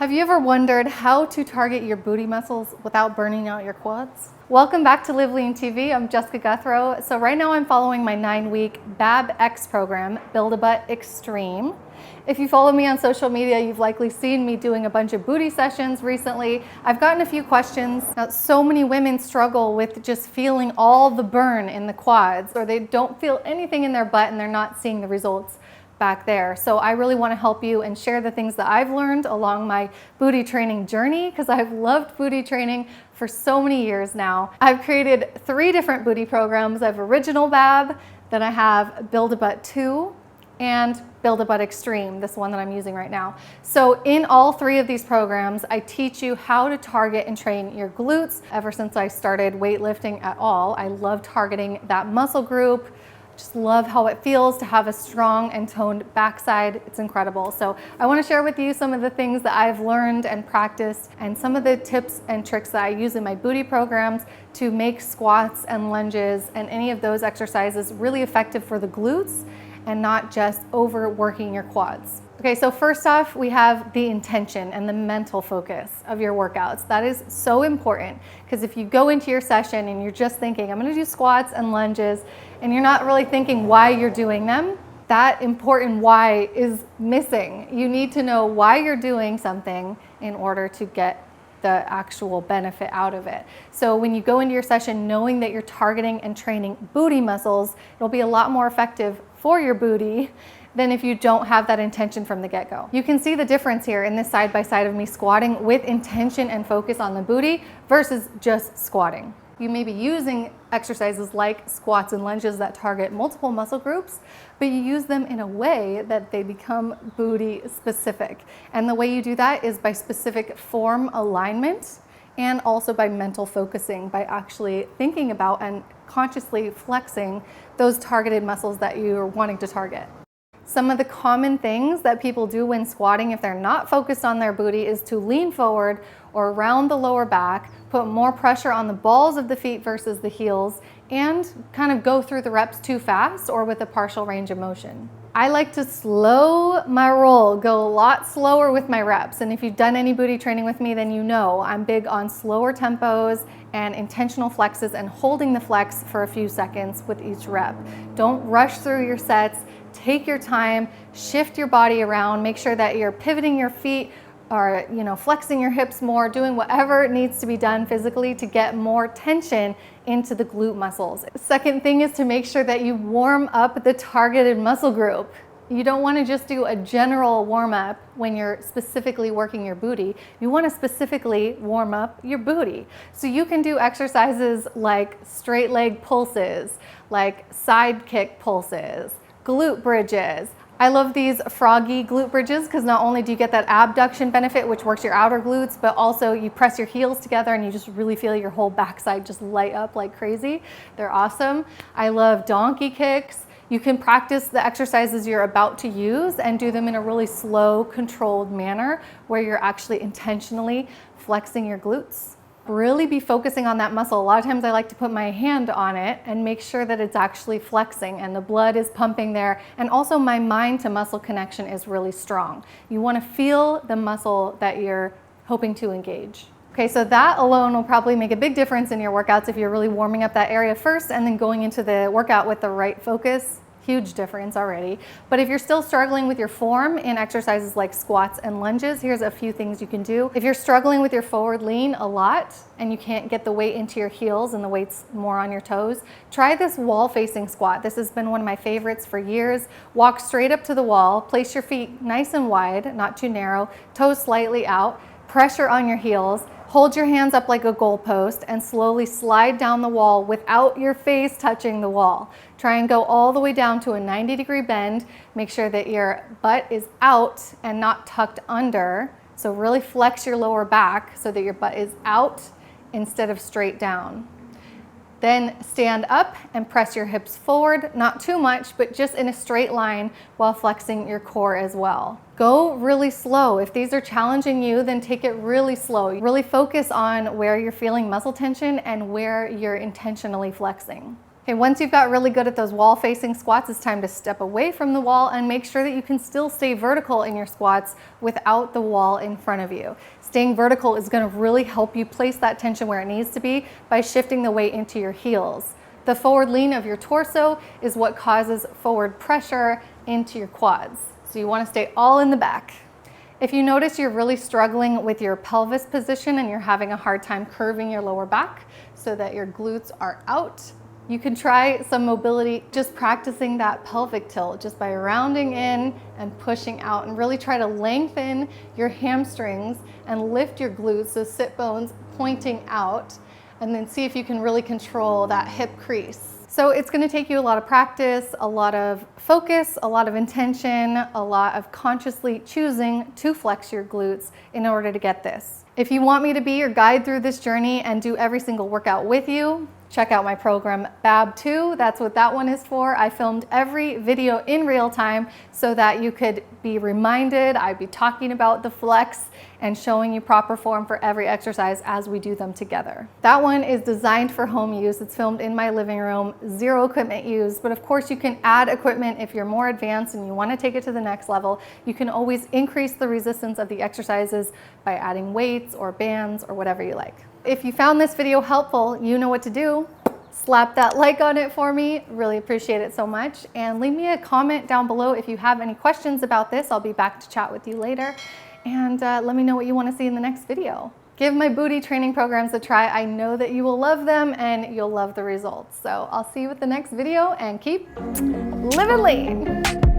Have you ever wondered how to target your booty muscles without burning out your quads? Welcome back to LiveLeanTV. I'm Jessica Guthrow. So right now I'm following my 9-week BAB-X program, Build a Butt Extreme. If you follow me on social media, you've likely seen me doing a bunch of booty sessions recently. I've gotten a few questions. Now, so many women struggle with just feeling all the burn in the quads, or they don't feel anything in their butt and they're not seeing the results back there. So I really want to help you and share the things that I've learned along my booty training journey, because I've loved booty training for so many years now. I've created 3 different booty programs. I have Original BAB, then I have Build a Butt 2, and Build a Butt Extreme, this one that I'm using right now. So in all 3 of these programs, I teach you how to target and train your glutes. Ever since I started weightlifting at all, I love targeting that muscle group. Just love how it feels to have a strong and toned backside. It's incredible. So I want to share with you some of the things that I've learned and practiced, and some of the tips and tricks that I use in my booty programs to make squats and lunges and any of those exercises really effective for the glutes and not just overworking your quads. Okay, so first off, we have the intention and the mental focus of your workouts. That is so important, because if you go into your session and you're just thinking, I'm gonna do squats and lunges, and you're not really thinking why you're doing them, that important why is missing. You need to know why you're doing something in order to get the actual benefit out of it. So when you go into your session knowing that you're targeting and training booty muscles, it'll be a lot more effective for your booty than if you don't have that intention from the get-go. You can see the difference here in this side by side of me squatting with intention and focus on the booty versus just squatting. You may be using exercises like squats and lunges that target multiple muscle groups, but you use them in a way that they become booty specific. And the way you do that is by specific form alignment, and also by mental focusing, by actually thinking about and consciously flexing those targeted muscles that you're wanting to target. Some of the common things that people do when squatting, if they're not focused on their booty, is to lean forward or round the lower back, put more pressure on the balls of the feet versus the heels, and kind of go through the reps too fast or with a partial range of motion. I like to slow my roll, go a lot slower with my reps. And if you've done any booty training with me, then you know I'm big on slower tempos and intentional flexes and holding the flex for a few seconds with each rep. Don't rush through your sets. Take your time, shift your body around, make sure that you're pivoting your feet or flexing your hips more, doing whatever needs to be done physically to get more tension into the glute muscles. Second thing is to make sure that you warm up the targeted muscle group. You don't want to just do a general warm up when you're specifically working your booty. You want to specifically warm up your booty. So you can do exercises like straight leg pulses, like side kick pulses, glute bridges. I love these froggy glute bridges because not only do you get that abduction benefit, which works your outer glutes, but also you press your heels together and you just really feel your whole backside just light up like crazy. They're awesome. I love donkey kicks. You can practice the exercises you're about to use and do them in a really slow, controlled manner where you're actually intentionally flexing your glutes. Really be focusing on that muscle. A lot of times I like to put my hand on it and make sure that it's actually flexing and the blood is pumping there, and also my mind to muscle connection is really strong. You want to feel the muscle that you're hoping to engage. Okay, so that alone will probably make a big difference in your workouts if you're really warming up that area first and then going into the workout with the right focus. Huge difference already. But if you're still struggling with your form in exercises like squats and lunges, here's a few things you can do. If you're struggling with your forward lean a lot and you can't get the weight into your heels and the weight's more on your toes, try this wall facing squat. This has been one of my favorites for years. Walk straight up to the wall, place your feet nice and wide, not too narrow, toes slightly out, pressure on your heels, hold your hands up like a goalpost and slowly slide down the wall without your face touching the wall. Try and go all the way down to a 90-degree bend. Make sure that your butt is out and not tucked under. So really flex your lower back so that your butt is out instead of straight down. Then stand up and press your hips forward, not too much, but just in a straight line while flexing your core as well. Go really slow. If these are challenging you, then take it really slow. Really focus on where you're feeling muscle tension and where you're intentionally flexing. Okay, once you've got really good at those wall facing squats, it's time to step away from the wall and make sure that you can still stay vertical in your squats without the wall in front of you. Staying vertical is going to really help you place that tension where it needs to be by shifting the weight into your heels. The forward lean of your torso is what causes forward pressure into your quads. So you want to stay all in the back. If you notice you're really struggling with your pelvis position and you're having a hard time curving your lower back so that your glutes are out, you can try some mobility, just practicing that pelvic tilt, just by rounding in and pushing out, and really try to lengthen your hamstrings and lift your glutes, those sit bones pointing out, and then see if you can really control that hip crease. So it's going to take you a lot of practice, a lot of focus, a lot of intention, a lot of consciously choosing to flex your glutes in order to get this. If you want me to be your guide through this journey and do every single workout with you, check out my program BAB 2. That's what that one is for. I filmed every video in real time so that you could be reminded. I'd be talking about the flex and showing you proper form for every exercise as we do them together. That one is designed for home use. It's filmed in my living room, zero equipment used, but of course you can add equipment if you're more advanced and you want to take it to the next level. You can always increase the resistance of the exercises by adding weights or bands or whatever you like. If you found this video helpful, you know what to do. Slap that like on it for me. Really appreciate it so much. And leave me a comment down below if you have any questions about this. I'll be back to chat with you later. And let me know what you want to see in the next video. Give my booty training programs a try. I know that you will love them and you'll love the results. So I'll see you with the next video and keep living lean.